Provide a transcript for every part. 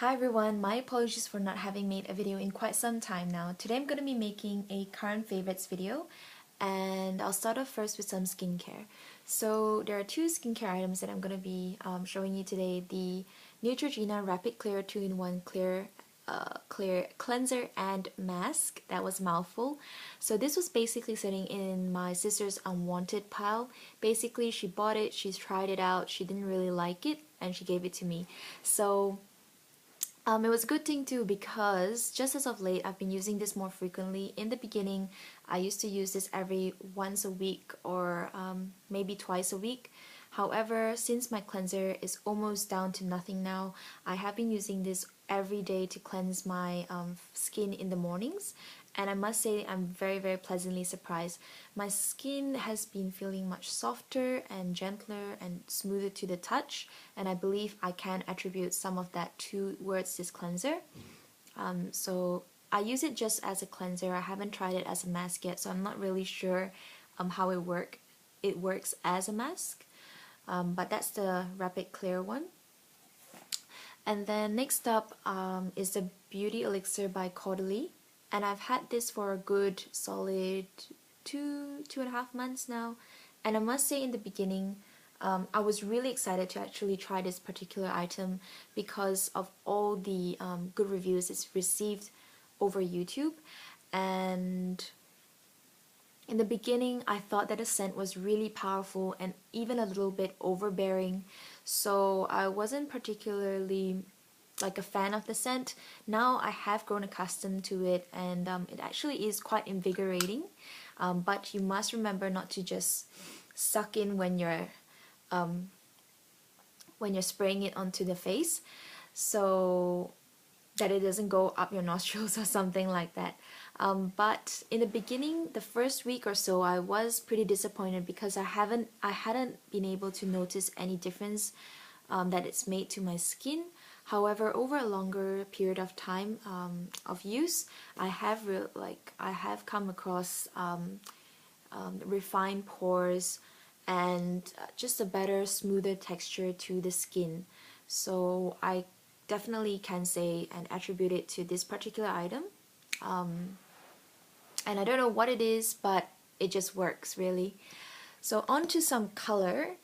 Hi everyone, my apologies for not having made a video in quite some time now. Today I'm going to be making a current favorites video and I'll start off first with some skincare. So there are two skincare items that I'm going to be showing you today. The Neutrogena Rapid Clear 2-in-1 Clear Cleanser and Mask. That was a mouthful. So this was basically sitting in my sister's unwanted pile. Basically she bought it, she's tried it out, she didn't really like it and she gave it to me. So it was a good thing too because just as of late I've been using this more frequently. In the beginning I used to use this every once a week or maybe twice a week. However, since my cleanser is almost down to nothing now, I have been using this every day to cleanse my skin in the mornings, and I must say I'm very pleasantly surprised. My skin has been feeling much softer and gentler and smoother to the touch, and I believe I can attribute some of that towards this cleanser. So I use it just as a cleanser. I haven't tried it as a mask yet, so I'm not really sure how it works as a mask. But that's the Rapid Clear one. And then next up is the Beauty Elixir by Caudalie. And I've had this for a good solid two and a half months now. And I must say in the beginning, I was really excited to actually try this particular item because of all the good reviews it's received over YouTube. And in the beginning, I thought that the scent was really powerful and even a little bit overbearing, so I wasn't particularly like a fan of the scent. Now I have grown accustomed to it and it actually is quite invigorating, but you must remember not to just suck in when you're spraying it onto the face, so that it doesn't go up your nostrils or something like that. But in the beginning, the first week or so, I was pretty disappointed because I hadn't been able to notice any difference that it's made to my skin. However, over a longer period of time of use, I have come across refined pores and just a better, smoother texture to the skin. So I definitely can say and attribute it to this particular item. And I don't know what it is, but it just works really. So on to some color.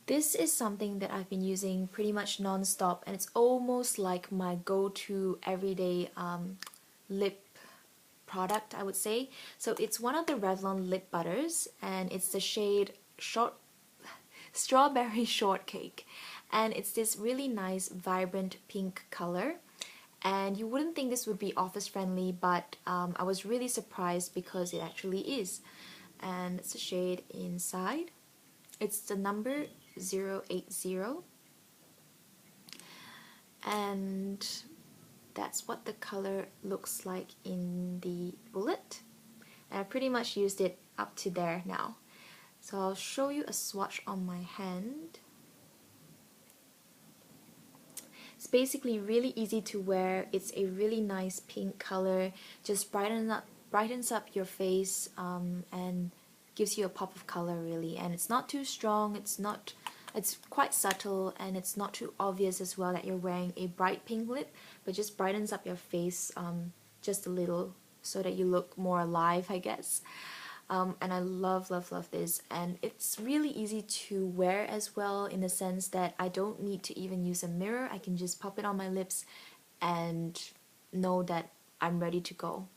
This is something that I've been using pretty much non-stop, and it's almost like my go-to everyday lip product, I would say. So it's one of the Revlon lip butters, and it's the shade Strawberry Shortcake, and it's this really nice vibrant pink color. And you wouldn't think this would be office friendly, but I was really surprised because it actually is. And it's the shade inside. It's the number 080, and that's what the color looks like in the bullet. And I pretty much used it up to there now. So I'll show you a swatch on my hand. It's basically really easy to wear. It's a really nice pink color, just brightens up your face and gives you a pop of color really. And it's not too strong, it's quite subtle, and it's not too obvious as well that you're wearing a bright pink lip, but just brightens up your face just a little so that you look more alive, I guess. And I love this, and it's really easy to wear as well, in the sense that I don't need to even use a mirror. I can just pop it on my lips and know that I'm ready to go.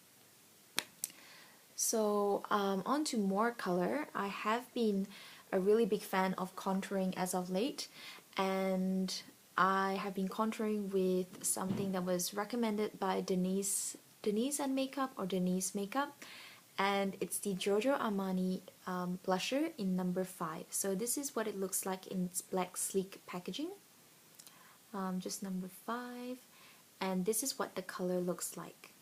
So on to more color. I have been a really big fan of contouring as of late, and I have been contouring with something that was recommended by Denise and Makeup, or Denise Makeup. And it's the Giorgio Armani blusher in number 5. So this is what it looks like in its black sleek packaging. Just number 5. And this is what the color looks like.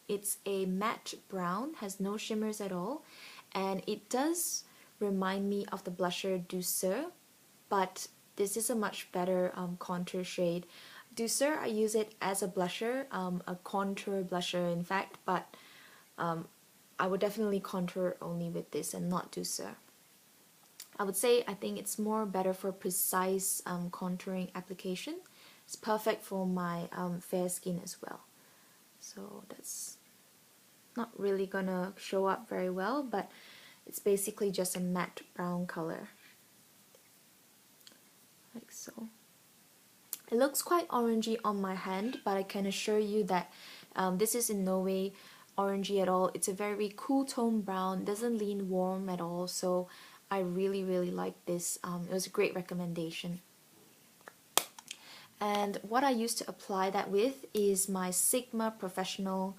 It's a matte brown, has no shimmers at all. And it does remind me of the blusher Douceur, but this is a much better contour shade. Douceur, I use it as a blusher, a contour blusher in fact, but I would definitely contour only with this and not Douceur. I would say I think it's more better for precise contouring application, It's perfect for my fair skin as well. So that's not really gonna show up very well, but it's basically just a matte brown color, like so. It looks quite orangey on my hand, but I can assure you that this is in no way orangey at all. It's a very cool tone brown, doesn't lean warm at all, so I really like this. It was a great recommendation. And what I used to apply that with is my Sigma Professional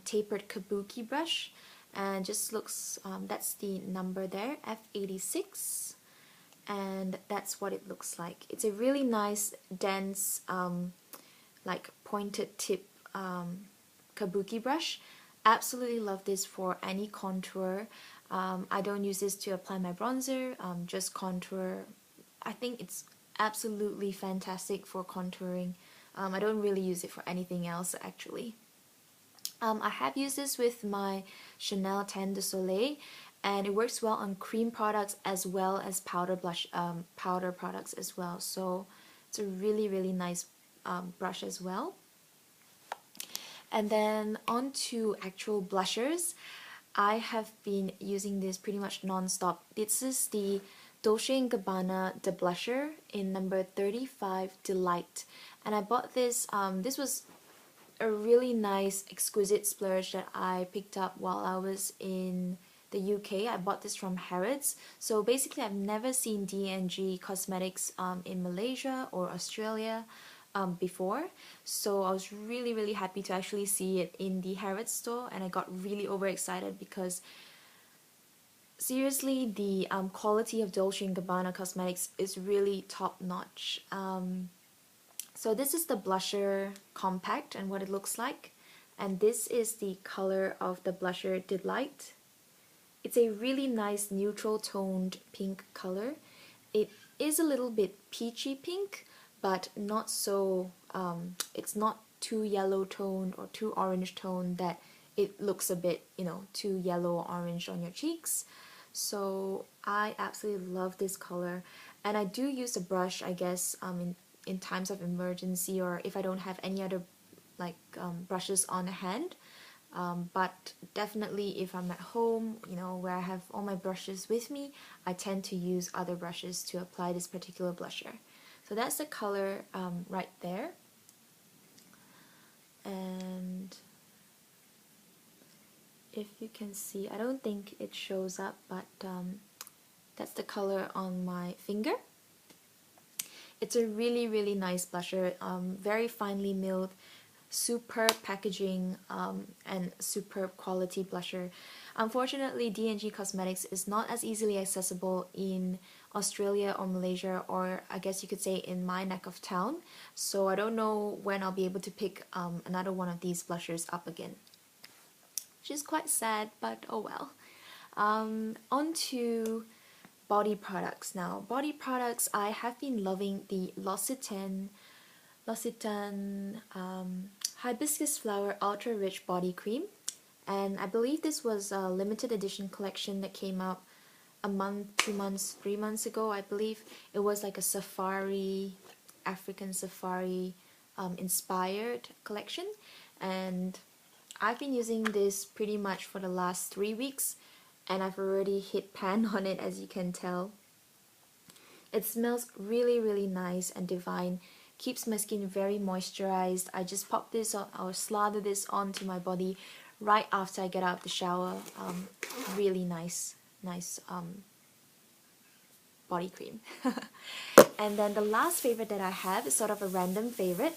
tapered kabuki brush, and just looks, that's the number there, F86, and that's what it looks like. It's a really nice, dense, like pointed tip kabuki brush. Absolutely love this for any contour. I don't use this to apply my bronzer, just contour. I think it's absolutely fantastic for contouring. I don't really use it for anything else actually. I have used this with my Chanel Tan de Soleil, and it works well on cream products as well as powder products as well. So it's a really nice brush as well. And then on to actual blushers. I have been using this pretty much non-stop. This is the Dolce & Gabbana The Blusher in number 35 Delight. And I bought this, this was a really nice exquisite splurge that I picked up while I was in the UK. I bought this from Harrods. So basically I've never seen D&G Cosmetics in Malaysia or Australia before. So I was really happy to actually see it in the Harrods store, and I got really overexcited because seriously, the quality of Dolce & Gabbana cosmetics is really top notch. So this is the blusher compact and what it looks like, and this is the color of the blusher Delight. It's a really nice neutral toned pink color. It is a little bit peachy pink, but not so, it's not too yellow toned or too orange toned that it looks a bit, you know, too yellow or orange on your cheeks. So I absolutely love this color, and I do use a brush, I guess, in times of emergency, or if I don't have any other like brushes on hand. But definitely if I'm at home, you know, where I have all my brushes with me, I tend to use other brushes to apply this particular blusher. So that's the color right there. And if you can see, I don't think it shows up, but that's the color on my finger. It's a really nice blusher, very finely milled, superb packaging, and superb quality blusher. Unfortunately, D&G Cosmetics is not as easily accessible in Australia or Malaysia, or I guess you could say in my neck of town, so I don't know when I'll be able to pick another one of these blushers up again, which is quite sad, but oh well. On to body products now. Body products, I have been loving the L'Occitane Hibiscus Flower Ultra Rich Body Cream, and I believe this was a limited edition collection that came out a month, 2 months, 3 months ago. I believe it was like a safari, African safari inspired collection, and I've been using this pretty much for the last 3 weeks, and I've already hit pan on it, as you can tell. It smells really nice and divine, keeps my skin very moisturized. I just pop this on, or slather this onto my body right after I get out of the shower. Really nice body cream. And then the last favorite that I have is sort of a random favorite.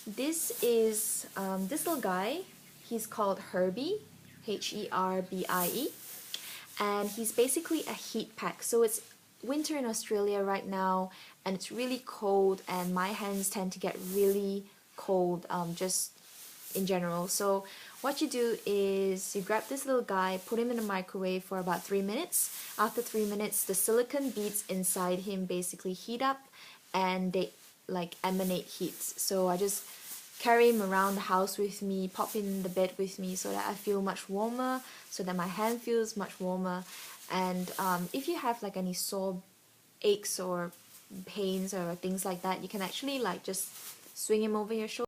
This is this little guy. He's called Herbie, Herbie, and he's basically a heat pack. So it's winter in Australia right now, and it's really cold, and my hands tend to get really cold just in general. So what you do is you grab this little guy, put him in the microwave for about 3 minutes. After 3 minutes, the silicone beads inside him basically heat up, and they like emanate heat. So I just carry him around the house with me, pop him in the bed with me, so that I feel much warmer, so that my hand feels much warmer. And if you have like any sore aches or pains or things like that, you can actually like just swing him over your shoulder.